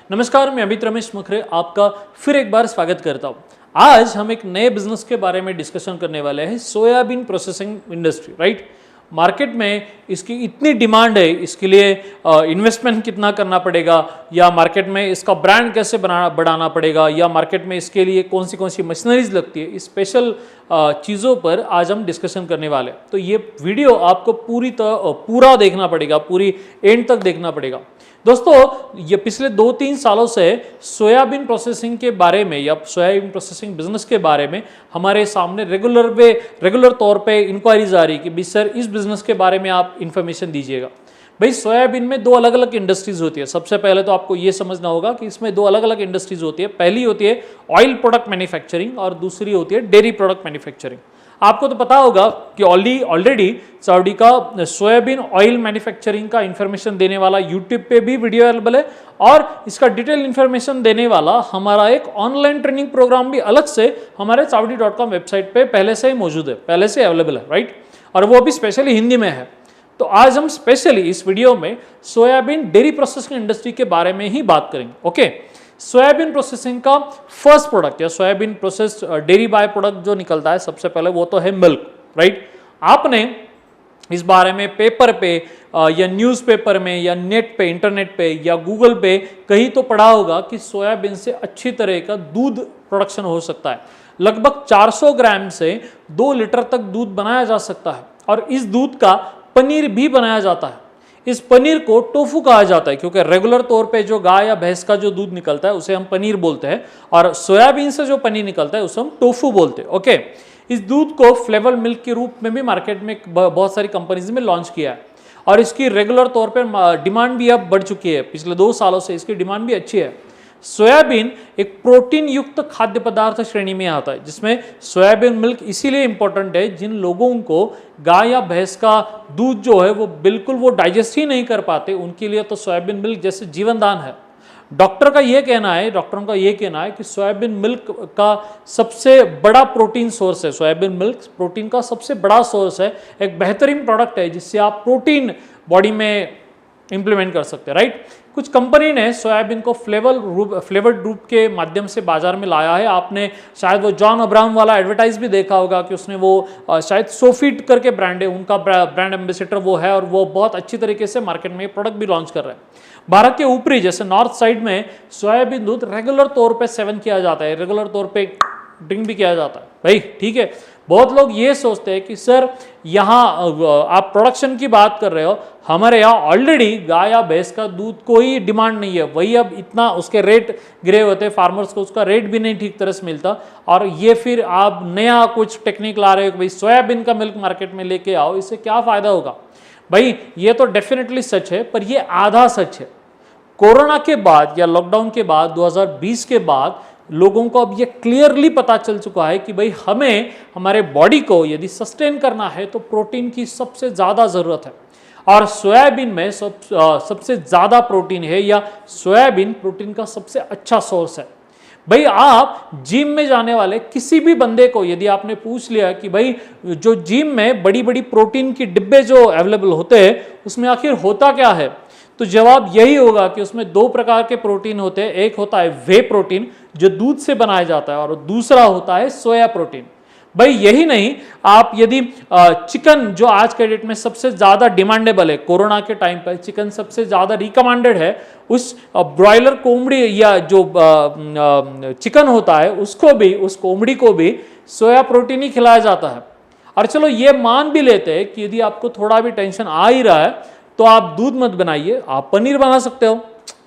नमस्कार, मैं अमित रमेश मखरे आपका फिर एक बार स्वागत करता हूं। आज हम एक नए बिजनेस के बारे में डिस्कशन करने वाले हैं, soybean processing industry. Right, market में इसकी इतनी डिमांड है, इसके लिए इन्वेस्टमेंट कितना करना पड़ेगा, या मार्केट में इसका ब्रांड कैसे बढ़ाना पड़ेगा, या मार्केट में इसके लिए कौन सी मशीनरीज लगती है, इस स्पेशल चीज़ों पर आज हम डिस्कशन करने वाले हैं। तो ये वीडियो आपको पूरा देखना पड़ेगा, पूरी एंड तक देखना पड़ेगा। दोस्तों, ये पिछले 2-3 सालों से सोयाबीन प्रोसेसिंग के बारे में या सोयाबीन प्रोसेसिंग बिजनेस के बारे में हमारे सामने रेगुलर तौर पे इंक्वायरीज आ रही कि भाई सर, इस बिजनेस के बारे में आप इंफॉर्मेशन दीजिएगा। भाई, सोयाबीन में 2 अलग अलग इंडस्ट्रीज होती है। सबसे पहले तो आपको ये समझना होगा कि इसमें 2 अलग अलग इंडस्ट्रीज होती है। पहली होती है ऑयल प्रोडक्ट मैन्युफैक्चरिंग और दूसरी होती है डेयरी प्रोडक्ट मैन्युफैक्चरिंग। आपको तो पता होगा कि ऑलरेडी सऊदी का सोयाबीन ऑयल मैन्युफैक्चरिंग का इंफॉर्मेशन देने वाला यूट्यूब पे भी वीडियो अवेलेबल है, और इसका डिटेल इंफॉर्मेशन देने वाला हमारा एक ऑनलाइन ट्रेनिंग प्रोग्राम भी अलग से हमारे saudi.com वेबसाइट पे पहले से ही मौजूद है, पहले से अवेलेबल है। राइट, और वो भी स्पेशली हिंदी में है। तो आज हम स्पेशली इस वीडियो में सोयाबीन डेयरी प्रोसेसिंग इंडस्ट्री के बारे में ही बात करेंगे। ओके, सोयाबीन प्रोसेसिंग का फर्स्ट प्रोडक्ट या soybean processed dairy by product जो निकलता है सबसे पहले, वो तो है मिल्क। राइट, आपने इस बारे में पेपर पे या न्यूज़पेपर में या नेट पे, इंटरनेट पे या गूगल पे कहीं तो पढ़ा होगा कि सोयाबीन से अच्छी तरह का दूध प्रोडक्शन हो सकता है। लगभग 400 ग्राम से 2 लीटर तक दूध बनाया जा सकता है, और इस दूध का पनीर भी बनाया जाता है। इस पनीर को टोफू कहा जाता है, क्योंकि रेगुलर तौर पे जो गाय या भैंस का जो दूध निकलता है उसे हम पनीर बोलते हैं, और सोयाबीन से जो पनीर निकलता है उसे हम टोफू बोलते हैं। ओके, इस दूध को फ्लेवर मिल्क के रूप में भी मार्केट में बहुत सारी कंपनीज में लॉन्च किया है, और इसकी रेगुलर तौर पर डिमांड भी अब बढ़ चुकी है। पिछले 2 सालों से इसकी डिमांड भी अच्छी है। सोयाबीन एक प्रोटीन युक्त खाद्य पदार्थ श्रेणी में आता है, जिसमें सोयाबीन मिल्क इसीलिए इंपॉर्टेंट है जिन लोगों को गाय या भैंस का दूध जो है वो बिल्कुल वो डाइजेस्ट ही नहीं कर पाते, उनके लिए तो सोयाबीन मिल्क जैसे जीवनदान है। डॉक्टरों का ये कहना है कि सोयाबीन मिल्क का सबसे बड़ा प्रोटीन सोर्स है। सोयाबीन मिल्क प्रोटीन का सबसे बड़ा सोर्स है, एक बेहतरीन प्रोडक्ट है जिससे आप प्रोटीन बॉडी में इंप्लीमेंट कर सकते हैं। राइट, कुछ कंपनी ने सोयाबीन को फ्लेवर्ड रूप के माध्यम से बाजार में लाया है। आपने शायद वो जॉन अब्राहम वाला एडवर्टाइज भी देखा होगा कि उसने वो शायद सोफिट करके ब्रांड है, उनका ब्रांड एम्बेसडर वो है, और वो बहुत अच्छी तरीके से मार्केट में प्रोडक्ट भी लॉन्च कर रहे हैं। भारत के ऊपरी जैसे नॉर्थ साइड में सोयाबीन दूध रेगुलर तौर पे सेवन किया जाता है, रेगुलर तौर पे ड्रिंक भी किया जाता है। भाई ठीक है, बहुत लोग ये सोचते हैं कि सर यहाँ आप प्रोडक्शन की बात कर रहे हो, हमारे यहाँ ऑलरेडी गाय या भैंस का दूध कोई डिमांड नहीं है, वही अब इतना उसके रेट गिरे होते हैं, फार्मर्स को उसका रेट भी नहीं ठीक तरह से मिलता, और ये फिर आप नया कुछ टेक्निक ला रहे हो कि भाई सोयाबीन का मिल्क मार्केट में लेके आओ, इससे क्या फायदा होगा। भाई ये तो डेफिनेटली सच है, पर ये आधा सच है। कोरोना के बाद या लॉकडाउन के बाद 2020 के बाद लोगों को अब ये क्लियरली पता चल चुका है कि भाई हमें हमारे बॉडी को यदि सस्टेन करना है तो प्रोटीन की सबसे ज़्यादा ज़रूरत है, और सोयाबीन में सबसे ज़्यादा प्रोटीन है, या सोयाबीन प्रोटीन का सबसे अच्छा सोर्स है। भाई आप जिम में जाने वाले किसी भी बंदे को यदि आपने पूछ लिया कि भाई जो जिम में बड़ी बड़ी प्रोटीन की डिब्बे जो अवेलेबल होते हैं उसमें आखिर होता क्या है, तो जवाब यही होगा कि उसमें 2 प्रकार के प्रोटीन होते हैं। एक होता है वे प्रोटीन जो दूध से बनाया जाता है, और दूसरा होता है सोया प्रोटीन। भाई यही नहीं, आप यदि चिकन जो आज के डेट में सबसे ज़्यादा डिमांडेबल है, कोरोना के टाइम पर चिकन सबसे ज़्यादा रिकमेंडेड है, उस ब्रॉयलर कोंबड़ी या जो चिकन होता है उसको भी, उस कोंबड़ी को भी सोया प्रोटीन ही खिलाया जाता है। और चलो ये मान भी लेते हैं कि यदि आपको थोड़ा भी टेंशन आ ही रहा है तो आप दूध मत बनाइए, आप पनीर बना सकते हो।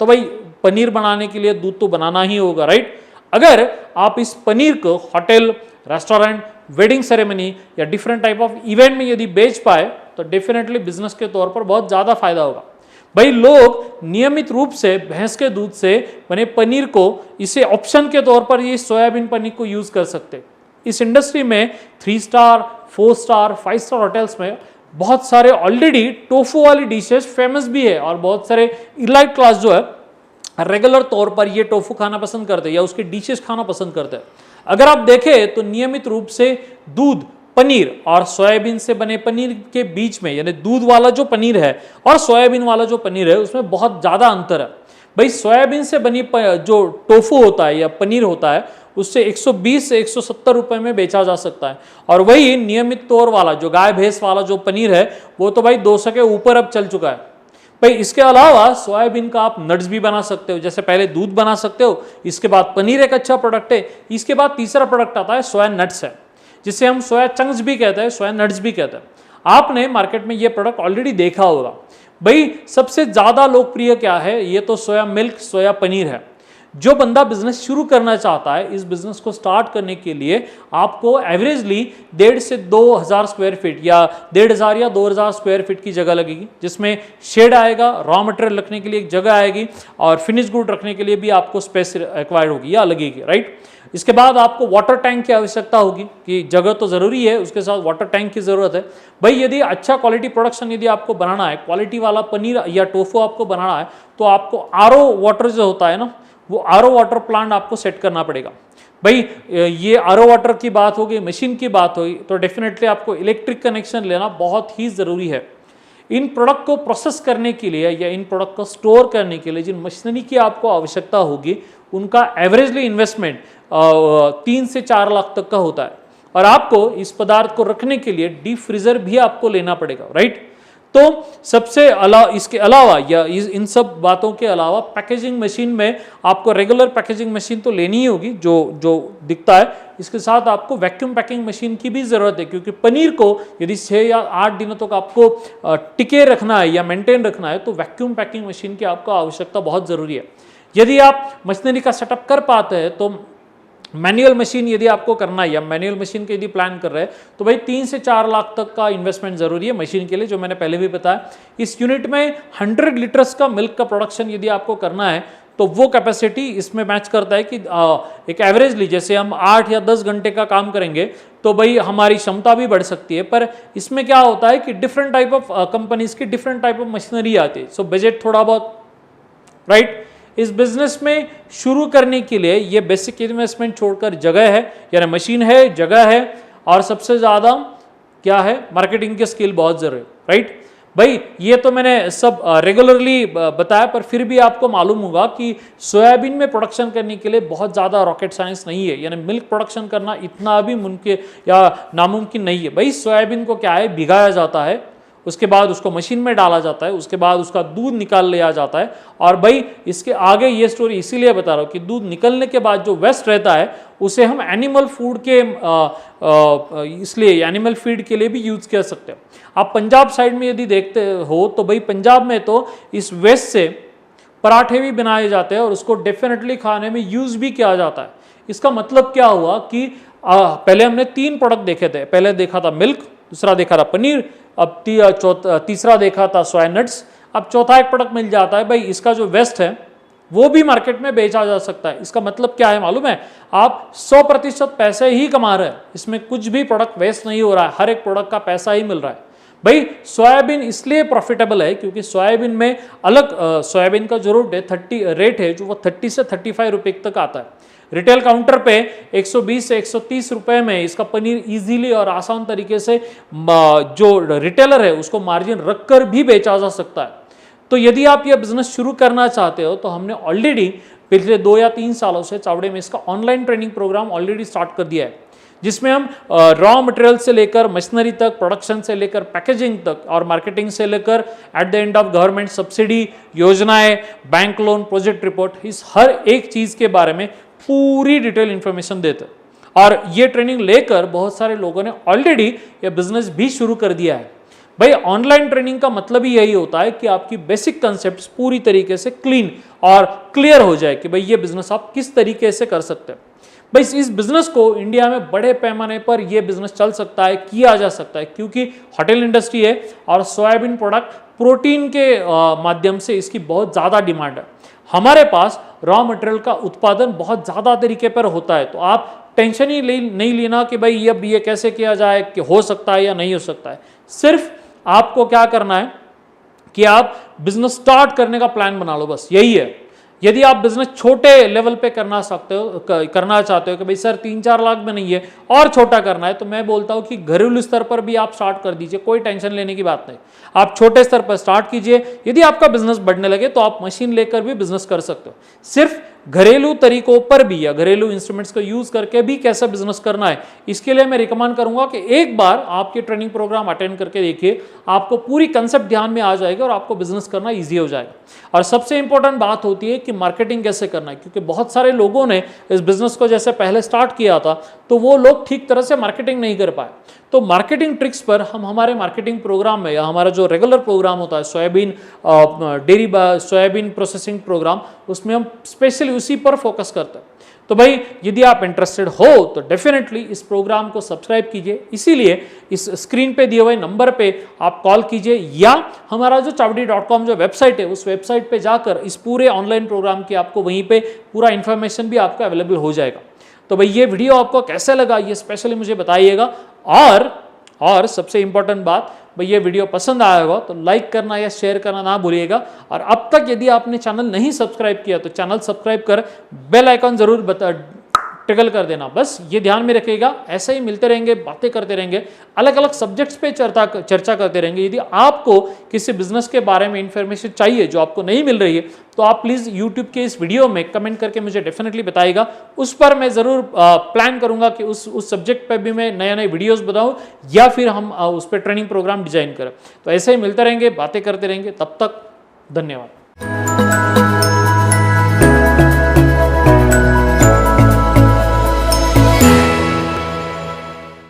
तो भाई पनीर बनाने के लिए दूध तो बनाना ही होगा। राइट, अगर आप इस पनीर को होटल रेस्टोरेंट, वेडिंग सेरेमनी या डिफरेंट टाइप ऑफ इवेंट में यदि बेच पाए तो डेफिनेटली बिजनेस के तौर पर बहुत ज़्यादा फायदा होगा। भाई लोग नियमित रूप से भैंस के दूध से बने पनीर को इसे ऑप्शन के तौर पर ये सोयाबीन पनीर को यूज़ कर सकते हैं। इस इंडस्ट्री में 3 स्टार, 4 स्टार, 5 स्टार होटल्स में बहुत सारे ऑलरेडी टोफू वाली डिशेस फेमस भी है और बहुत सारे इलाइट क्लास जो है रेगुलर तौर पर ये टोफू खाना पसंद करते हैं या उसके डिशेस खाना पसंद करते हैं। अगर आप देखें तो नियमित रूप से दूध, पनीर और सोयाबीन से बने पनीर के बीच में, यानी दूध वाला जो पनीर है और सोयाबीन वाला जो पनीर है, उसमें बहुत ज़्यादा अंतर है। भाई सोयाबीन से बनी जो टोफू होता है या पनीर होता है उससे 120 से 170 रुपए में बेचा जा सकता है, और वही नियमित तौर वाला जो गाय भैंस वाला जो पनीर है वो तो भाई 200 के ऊपर अब चल चुका है। भाई इसके अलावा सोयाबीन का आप नट्स भी बना सकते हो, जैसे पहले दूध बना सकते हो, इसके बाद पनीर एक अच्छा प्रोडक्ट है, इसके बाद तीसरा प्रोडक्ट आता है सोया नट्स है, जिसे हम सोया चंक्स भी कहते हैं, सोया नट्स भी कहते हैं। आपने मार्केट में ये प्रोडक्ट ऑलरेडी देखा होगा। भाई सबसे ज्यादा लोकप्रिय क्या है, ये तो सोया मिल्क, सोया पनीर है। जो बंदा बिजनेस शुरू करना चाहता है, इस बिजनेस को स्टार्ट करने के लिए आपको एवरेजली 1.5 से 2,000 स्क्वायर फीट या 1,500 या 2,000 स्क्वायर फीट की जगह लगेगी, जिसमें शेड आएगा, रॉ मटेरियल रखने के लिए एक जगह आएगी और फिनिश गुड रखने के लिए भी आपको स्पेस एक्वायर्ड होगी या लगेगी, राइट। इसके बाद आपको वाटर टैंक की आवश्यकता होगी कि जगह तो जरूरी है, उसके साथ वाटर टैंक की जरूरत है। भाई यदि अच्छा क्वालिटी प्रोडक्शन यदि आपको बनाना है, क्वालिटी वाला पनीर या टोफू आपको बनाना है, तो आपको आरओ वाटर जो होता है ना, वो आरओ वाटर प्लांट आपको सेट करना पड़ेगा। भाई ये आरओ वाटर की बात होगी, मशीन की बात होगी, तो डेफिनेटली आपको इलेक्ट्रिक कनेक्शन लेना बहुत ही ज़रूरी है। इन प्रोडक्ट को प्रोसेस करने के लिए या इन प्रोडक्ट को स्टोर करने के लिए जिन मशीनरी की आपको आवश्यकता होगी, उनका एवरेजली इन्वेस्टमेंट 3 से 4 लाख तक का होता है, और आपको इस पदार्थ को रखने के लिए डीप फ्रीजर भी आपको लेना पड़ेगा, राइट। तो इसके अलावा या इन सब बातों के अलावा पैकेजिंग मशीन में आपको रेगुलर पैकेजिंग मशीन तो लेनी ही होगी जो दिखता है। इसके साथ आपको वैक्यूम पैकिंग मशीन की भी ज़रूरत है, क्योंकि पनीर को यदि 6 या 8 दिनों तक आपको टिके रखना है या मेंटेन रखना है, तो वैक्यूम पैकिंग मशीन की आपको आवश्यकता बहुत ज़रूरी है। यदि आप मशीनरी का सेटअप कर पाते हैं तो मैनुअल मशीन यदि आपको करना है या मैनुअल मशीन के यदि प्लान कर रहे हैं, तो भाई 3 से 4 लाख तक का इन्वेस्टमेंट जरूरी है मशीन के लिए, जो मैंने पहले भी बताया। इस यूनिट में 100 लीटर्स का मिल्क का प्रोडक्शन यदि आपको करना है, तो वो कैपेसिटी इसमें मैच करता है कि एक एवरेजली जैसे हम 8 या 10 घंटे का काम करेंगे तो भाई हमारी क्षमता भी बढ़ सकती है। पर इसमें क्या होता है कि डिफरेंट टाइप ऑफ कंपनीज की डिफरेंट टाइप ऑफ मशीनरी आती है, सो बजट थोड़ा बहुत, राइट। इस बिजनेस में शुरू करने के लिए ये बेसिक इन्वेस्टमेंट छोड़कर जगह है, यानी मशीन है, जगह है, और सबसे ज़्यादा क्या है, मार्केटिंग के स्किल बहुत ज़रूरी है, राइट। भाई ये तो मैंने सब रेगुलरली बताया, पर फिर भी आपको मालूम होगा कि सोयाबीन में प्रोडक्शन करने के लिए बहुत ज़्यादा रॉकेट साइंस नहीं है, यानी मिल्क प्रोडक्शन करना इतना भी मुमकिन या नामुमकिन नहीं है। भाई सोयाबीन को क्या है, भिगाया जाता है, उसके बाद उसको मशीन में डाला जाता है, उसके बाद उसका दूध निकाल लिया जाता है, और भाई इसके आगे ये स्टोरी इसीलिए बता रहा हूँ कि दूध निकलने के बाद जो वेस्ट रहता है उसे हम एनिमल फूड के इसलिए एनिमल फीड के लिए भी यूज कर सकते हैं। आप पंजाब साइड में यदि देखते हो तो भाई पंजाब में तो इस वेस्ट से पराठे भी बनाए जाते हैं और उसको डेफिनेटली खाने में यूज भी किया जाता है। इसका मतलब क्या हुआ कि पहले हमने 3 प्रोडक्ट देखे थे, पहले देखा था मिल्क, दूसरा देखा था पनीर, अब तीसरा देखा था सोया नट्स, अब चौथा एक प्रोडक्ट मिल जाता है। भाई इसका जो वेस्ट है वो भी मार्केट में बेचा जा सकता है। इसका मतलब क्या है मालूम है, आप 100% पैसे ही कमा रहे हैं, इसमें कुछ भी प्रोडक्ट वेस्ट नहीं हो रहा है, हर एक प्रोडक्ट का पैसा ही मिल रहा है। भाई सोयाबीन इसलिए प्रॉफिटेबल है क्योंकि सोयाबीन में अलग सोयाबीन का जो रेट है जो वो 30 से 35 रुपए तक आता है। रिटेल काउंटर पे 120 से 130 रुपए में इसका पनीर इजीली और आसान तरीके से जो रिटेलर है उसको मार्जिन रखकर भी बेचा जा सकता है। तो यदि आप यह बिजनेस शुरू करना चाहते हो तो हमने ऑलरेडी पिछले 2 या 3 सालों से चावड़े में इसका online training programme already start कर दिया है, जिसमें हम रॉ मटेरियल से लेकर मशीनरी तक, प्रोडक्शन से लेकर पैकेजिंग तक और मार्केटिंग से लेकर at the end of government subsidy, योजनाएं, बैंक लोन, प्रोजेक्ट रिपोर्ट, इस हर एक चीज के बारे में पूरी डिटेल इंफॉर्मेशन देते हैं। और ये ट्रेनिंग लेकर बहुत सारे लोगों ने ऑलरेडी ये बिजनेस भी शुरू कर दिया है। भाई ऑनलाइन ट्रेनिंग का मतलब ही यही होता है कि आपकी बेसिक कंसेप्ट पूरी तरीके से क्लीन और क्लियर हो जाए कि भाई ये बिजनेस आप किस तरीके से कर सकते हैं। भाई इस बिजनेस को इंडिया में बड़े पैमाने पर यह बिजनेस चल सकता है, किया जा सकता है, क्योंकि होटल इंडस्ट्री है और सोयाबीन प्रोडक्ट प्रोटीन के माध्यम से इसकी बहुत ज़्यादा डिमांड है। हमारे पास रॉ मटेरियल का उत्पादन बहुत ज़्यादा तरीके पर होता है, तो आप टेंशन ही नहीं लेना कि भाई अब ये कैसे किया जाए, कि हो सकता है या नहीं हो सकता है। सिर्फ आपको क्या करना है कि आप बिजनेस स्टार्ट करने का प्लान बना लो, बस यही है। यदि आप बिजनेस छोटे लेवल पे करना चाहते हो कि भाई सर 3-4 लाख में नहीं है और छोटा करना है, तो मैं बोलता हूं कि घरेलू स्तर पर भी आप स्टार्ट कर दीजिए, कोई टेंशन लेने की बात नहीं। आप छोटे स्तर पर स्टार्ट कीजिए। यदि आपका बिजनेस बढ़ने लगे तो आप मशीन लेकर भी बिजनेस कर सकते हो। सिर्फ घरेलू तरीकों पर भी या घरेलू इंस्ट्रूमेंट्स को यूज करके भी कैसा बिजनेस करना है, इसके लिए मैं रिकमेंड करूंगा कि एक बार आपके ट्रेनिंग प्रोग्राम अटेंड करके देखिए, आपको पूरी कंसेप्ट ध्यान में आ जाएगा और आपको बिजनेस करना ईजी हो जाएगा। और सबसे इंपॉर्टेंट बात होती है कि मार्केटिंग कैसे करना है, क्योंकि बहुत सारे लोगों ने इस बिजनेस को जैसे पहले स्टार्ट किया था तो वो लोग ठीक तरह से मार्केटिंग नहीं कर पाए। तो मार्केटिंग ट्रिक्स पर हम हमारे मार्केटिंग प्रोग्राम में या हमारा जो रेगुलर प्रोग्राम होता है सोयाबीन प्रोसेसिंग प्रोग्राम, उसमें हम स्पेशली उसी पर फोकस करते हैं। तो भाई यदि आप इंटरेस्टेड हो तो डेफिनेटली इस प्रोग्राम को सब्सक्राइब कीजिए। इसीलिए इस स्क्रीन पे दिए हुए नंबर पे आप कॉल कीजिए या हमारा जो chavdi.com जो वेबसाइट है उस वेबसाइट पे जाकर इस पूरे ऑनलाइन प्रोग्राम की आपको वहीं पे पूरा इन्फॉर्मेशन भी आपको अवेलेबल हो जाएगा। तो भाई ये वीडियो आपको कैसे लगा ये स्पेशली मुझे बताइएगा। और सबसे इंपॉर्टेंट बात, भाई ये वीडियो पसंद आया होगा तो लाइक करना या शेयर करना ना भूलिएगा। और अब तक यदि आपने चैनल नहीं सब्सक्राइब किया तो चैनल सब्सक्राइब कर बेल आइकॉन जरूर टिकल कर देना। बस ये ध्यान में रखिएगा, ऐसे ही मिलते रहेंगे, बातें करते रहेंगे, अलग अलग सब्जेक्ट्स पे चर्चा करते रहेंगे। यदि आपको किसी बिजनेस के बारे में इंफॉर्मेशन चाहिए जो आपको नहीं मिल रही है तो आप प्लीज यूट्यूब के इस वीडियो में कमेंट करके मुझे डेफिनेटली बताइएगा। उस पर मैं जरूर प्लान करूंगा कि उस सब्जेक्ट पर भी मैं नए नए वीडियोस बनाऊं या फिर हम उस पर ट्रेनिंग प्रोग्राम डिजाइन करें। तो ऐसे ही मिलते रहेंगे, बातें करते रहेंगे। तब तक धन्यवाद।